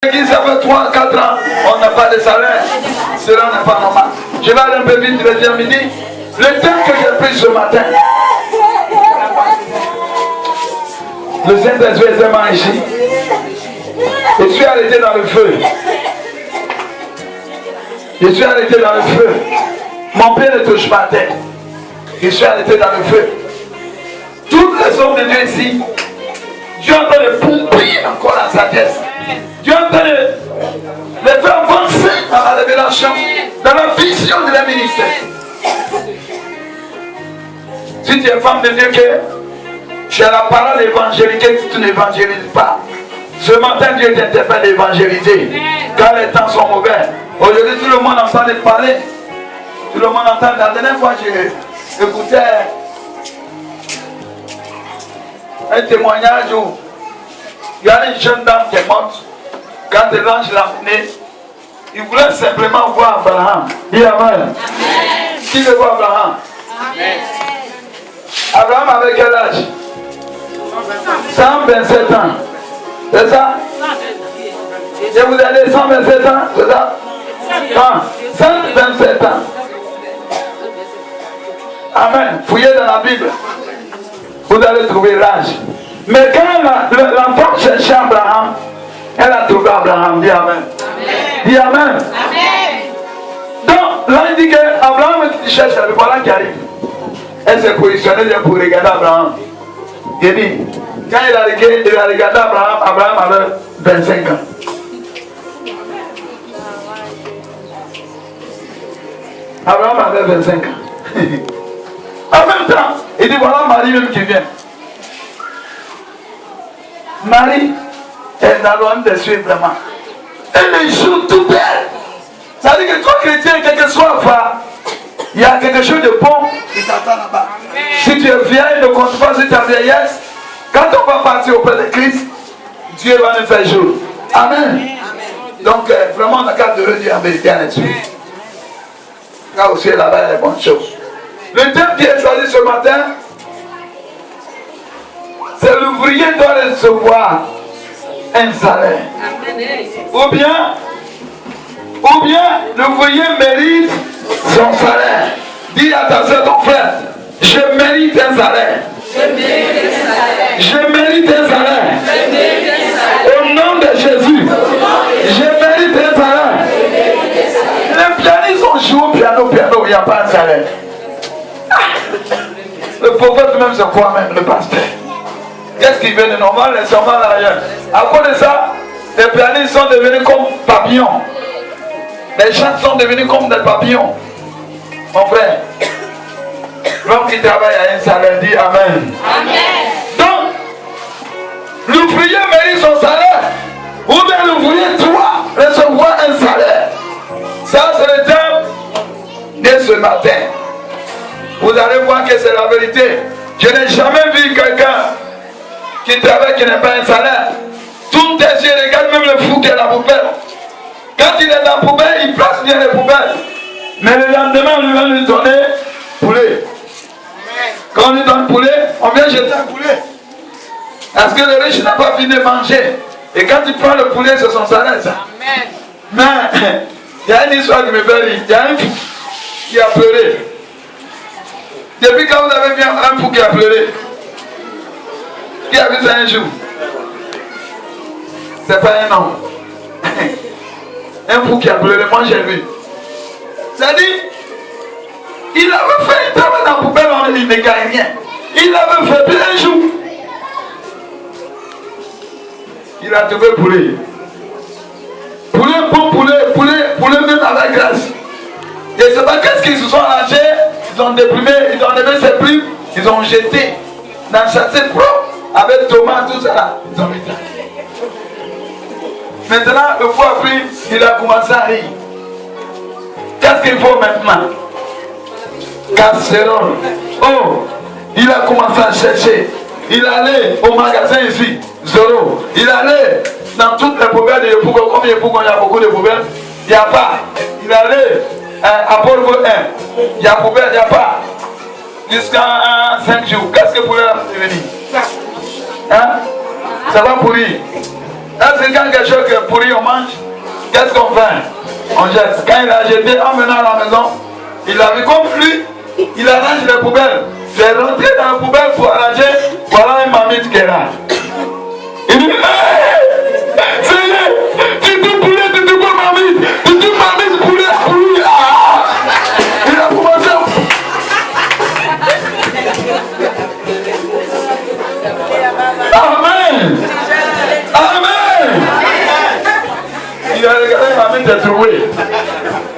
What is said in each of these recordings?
L'église, ça fait 3 à 4 ans, on n'a pas de salaire. Cela n'est pas normal. Je vais aller un peu vite, le terminer. Le thème que j'ai pris ce matin, le Saint-Esprit est tellement ici. Je suis arrêté dans le feu. Je suis arrêté dans le feu. Mon pied ne touche pas terre. Je suis arrêté dans le feu. Toutes les hommes de Dieu ici, Dieu est en train de pomper encore la sagesse. Dieu est en train de les faire avancer dans la révélation, dans la vision de la ministère. Si tu es femme de Dieu, que tu as la parole évangélique, que tu n'évangélises pas. Ce matin, Dieu t'interpelle d'évangéliser. Car les temps sont mauvais. Aujourd'hui, tout le monde entend parler. Tout le monde entend. La dernière fois, j'ai écouté un témoignage où il y a une jeune dame qui est morte. Quand l'ange l'a amenée, il voulait simplement voir Abraham. Dis Amen. Qui veut voir Abraham? Amen. Abraham avait quel âge? 127 ans. C'est ça? Et vous avez 127 ans? C'est ça? 127 ans. Amen. Fouillez dans la Bible. Vous allez trouver l'âge. Mais quand l'enfant cherchait Abraham, elle a trouvé Abraham. Dis Amen. Dis Amen. Donc, là, il dit qu'Abraham cherche, voilà qui arrive. Elle s'est positionnée pour regarder Abraham. Il dit, quand il a regardé Abraham, Abraham avait 25 ans. Abraham avait 25 ans. En même temps, il dit, voilà Marie même qui vient. Marie est dans l'homme de suivre vraiment. Elle est joue tout belle. Ça veut dire que toi, chrétien, quel que soit la il y a quelque chose de bon qui t'attend là-bas. Si tu es vieille, ne compte pas sur ta vieillesse. Quand on va partir auprès de Christ, Dieu va nous faire jour. Amen. Donc, vraiment, on a qu'à de redire en vérité là-dessus. Là aussi, là-bas, il y a des bonnes choses. Le thème qui est choisi ce matin, c'est l'ouvrier doit recevoir un salaire. Ou bien l'ouvrier mérite son salaire. Dis à ta soeur, ton frère, je mérite un salaire. Je mérite un salaire. Au nom de Jésus, je mérite un salaire. Les pianistes ont joué au piano, il n'y a pas un salaire. Le prophète même se croit même, le pasteur. Qu'est-ce qui vient de normal? Les normal ailleurs. À cause de ça, les pianistes sont devenus comme papillons. Les chants sont devenus comme des papillons. Mon frère, l'homme qui travaille à un salaire dit Amen. Amen. Donc, l'ouvrier mérite son salaire. Ou bien l'ouvrier doit recevoir un salaire. Ça, c'est le thème de ce matin. Vous allez voir que c'est la vérité. Je n'ai jamais vu quelqu'un qui travaille qui n'a pas un salaire. Tout tes yeux regardent même le fou qui est à la poubelle. Quand il est dans la poubelle, il place bien les poubelles. Mais le lendemain, on lui va lui donner poulet. Quand on lui donne poulet, on vient jeter un poulet. Parce que le riche n'a pas fini de manger. Et quand il prend le poulet, c'est son salaire, ça. Mais il y a une histoire qui me fait rire. Il y a un fou qui a pleuré. Depuis quand vous avez vu un fou qui a pleuré? Qui a vu ça un jour? C'est pas un homme. Un fou qui a pleuré, moi j'ai vu. C'est-à-dire, il avait fait un travail dans la poubelle, il ne gagne rien. Il avait fait plein jour. Il a trouvé poulet. Poulet, bon poulet même avec grâce. Et c'est pas qu'est-ce qu'ils se sont arrangés, ils ont déprimé, ils ont levé ses plumes, ils ont jeté dans le châssis propre, avec tomates, tout ça là. Ils ont mis là. Maintenant, le fou a pris, il a commencé à rire. Qu'est-ce qu'il faut maintenant? Casserole. Oh, il a commencé à chercher. Il allait au magasin ici, Zoro. Il allait dans toutes les poubelles de Yopougon. Comme Yopougon, il y a beaucoup de poubelles. Il n'y a pas. Il allait à Borgo 1. Il y a poubelle, il n'y a pas. Jusqu'à 5 jours. Qu'est-ce que poubelle est venu? Hein? Ça va pourrir. Est-ce que quand quelque chose est pourri, on mange? Qu'est-ce qu'on fait? On jette. Quand il a jeté en venant à la maison, il avait comme lui, il arrange les poubelles. Il est rentré dans la poubelle pour arranger. Voilà une mamite qui est là. Il dit, hey, Seigneur, tu dis poulet, tu dis quoi mamite? Tu dis mamite, poulet, poulet. Ah! Il a commencé. Amen. Amen. Il a regardé mamite est trouvé.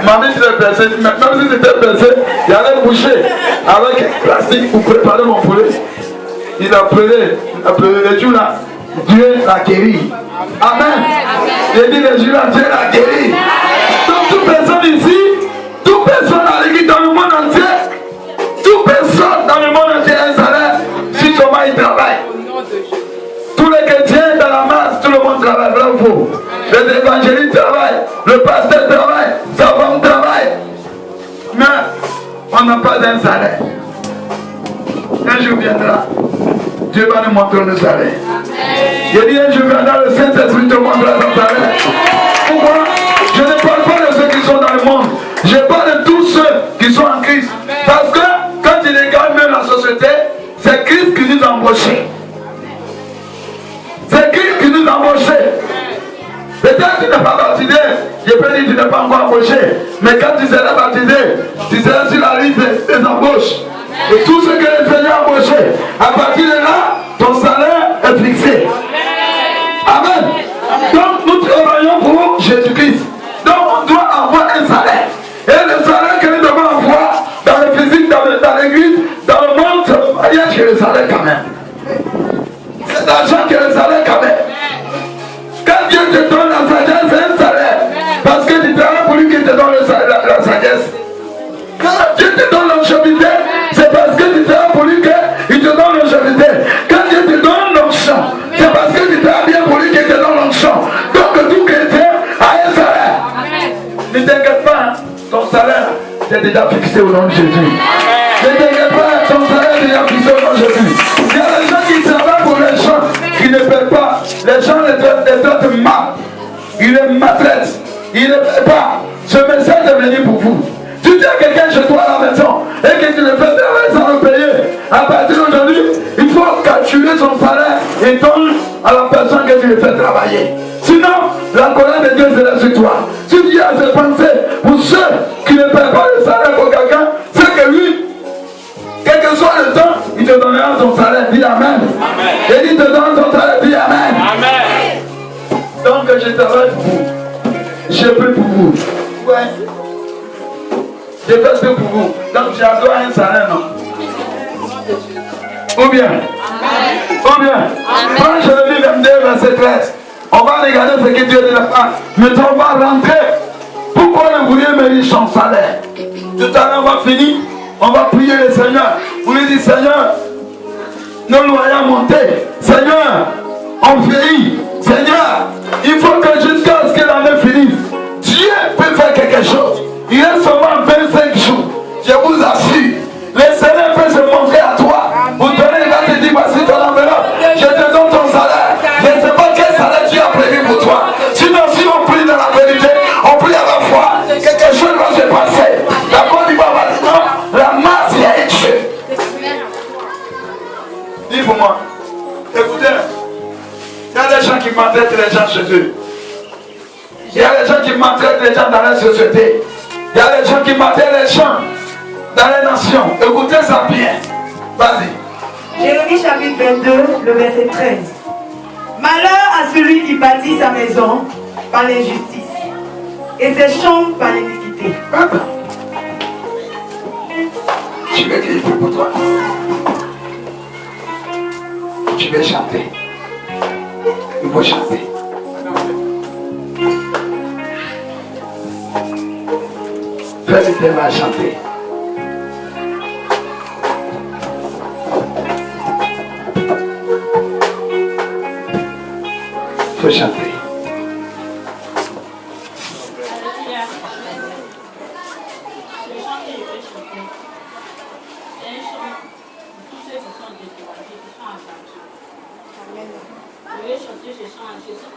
Mamite est percée. Même si c'était percé, il allait boucher avec plastique pour préparer mon poulet. Il a pleuré le jour là. Dieu l'a guéri. Amen. Il dit le jour là, Dieu l'a guéri. Donc toute personne ici, toute personne à l'église dans le monde entier, toute personne dans le monde entier a un salaire si seulement il travaille. Tous les chrétiens dans la masse, tout le monde travaille, vrai ou faux? Les évangélistes travaillent, le pasteur travaille, sa femme travaille. Mais on n'a pas un salaire. Un jour viendra, Dieu va nous montrer le salaire. Il dit un jour viendra, le Saint-Esprit te montrera son salaire. Pourquoi? Je ne parle pas de ceux qui sont dans le monde. Je parle de tous ceux qui sont en Christ. Parce que quand il regarde même la société, c'est Christ qui nous a embauchés. C'est Christ qui nous a embauchés. Peut-être que tu n'es pas baptisé, je peux dire que tu n'es pas encore embauché. Mais quand tu seras baptisé, tu seras sur la liste des embauches. Et tout ce que le Seigneur a embauché, à partir de là, ton salaire est fixé. Amen. Donc nous travaillons pour Jésus-Christ. Donc on doit avoir un salaire. Et le salaire que nous devons avoir dans le physique, dans l'église, dans le monde, il y a le salaire quand même. C'est l'argent qui est le salaire quand même. Quand Dieu te donne la sagesse, c'est un salaire. Parce que tu travailles pour lui qui te donne la sagesse. Quand Dieu te donne longévité, c'est parce que tu travailles pour lui qu'il te donne longévité. Quand Dieu te donne l'onction, c'est parce que tu travailles bien pour lui qu'il te donne l'onction. Donc tout chrétien a un salaire. Ne t'inquiète pas, ton salaire est déjà fixé au nom de Jésus. Ne t'inquiète pas, ton salaire est déjà fixé au nom de Jésus. Il y a des gens qui travaillent pour les gens qui ne paient pas. Les gens les traitent mal. Ils les maltraitent. Ils ne paient pas. Ce message est venu pour vous. Tu dis à quelqu'un chez toi à la maison et que tu le fais travailler sans le payer. À partir d'aujourd'hui, il faut calculer son salaire et donner à la personne que tu le fais travailler. Sinon, la colère de Dieu sera sur toi. Si Dieu a ses pensées pour ceux qui ne paient pas le salaire pour quelqu'un, c'est que lui, quel que soit le temps, il te donnera son salaire. Dis Amen. Et il te donne son salaire. Dis Amen. Amen. Donc je travaille pour vous. Je prie pour vous. Ouais. Je fais ce pour vous. Donc j'adore un salaire, non? Ou bien? Ou bien? Quand je le lis 22, verset 13, on va regarder ce que Dieu dit là-bas. Maintenant on va rentrer. Pourquoi ne voulez mériter son salaire? Tout à l'heure on va finir. On va prier le Seigneur. Vous lui dites, Seigneur, nos loyers montés. Seigneur, on vieillit. Seigneur, il faut que jusqu'à ce que l'année finisse, Dieu peut faire quelque chose. Il reste seulement 25 jours. Je vous assure. Le Seigneur peut se montrer à toi. Vous donnez, il va te dire, voici ton enveloppe. Je te donne ton salaire. Je ne sais pas quel salaire Dieu a prévu pour toi. Sinon, si on prie dans la vérité, on prie à la foi, quelque chose va se passer. D'accord, il va maintenant, la masse est Dieu. Dis pour moi. Écoutez, il y a des gens qui maltraitent les gens chez eux. Il y a des gens qui maltraitent les gens dans la société. Il y a des gens qui maltraitent les gens dans les nations. Écoutez ça bien. Vas-y. Jérémie chapitre 22, le verset 13. Malheur à celui qui bâtit sa maison par l'injustice et ses chambres par l'iniquité. Tu veux qu'il prie pour toi. Tu veux chanter. Il faut chanter. Fais le thème à chanter. Il faut chanter. Je vais chanter ce chant.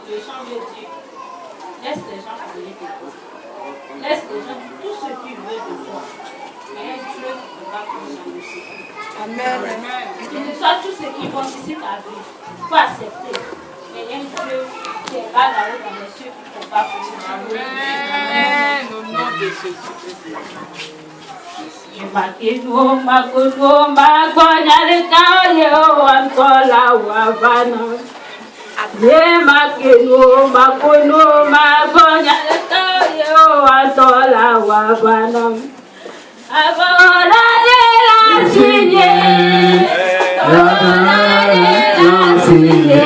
Le chant veut dire laisse les gens parler de toi. Laisse les gens dire tout ce qu'ils veulent de toi. Mais Dieu ne va pas dans le secret. Amen. Que ce soit tout ce qui consiste ta vie. Il faut accepter. Mais il y a un Dieu qui est là là-haut dans les cieux qui ne peut pas pour nous. Amen. Au nom de Jésus. Makino makuno magonya lekayo antola wabana. Ye makino makuno magonya lekayo antola wabana. Abona de la signe, abona de la signe.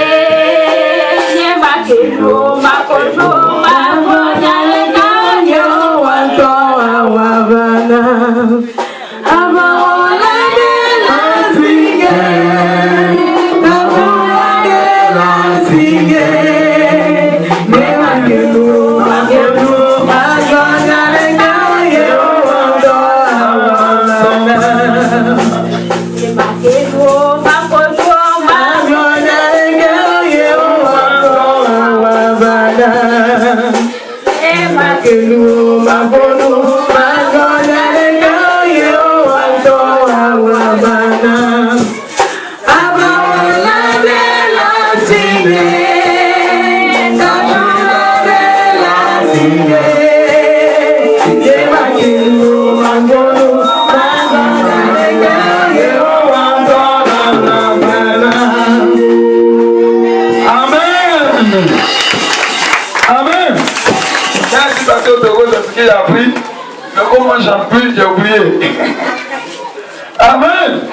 Ye makino makuno magonya lekayo antola wabana. J'ai appris, mais comment j'ai appris, j'ai oublié. Amen.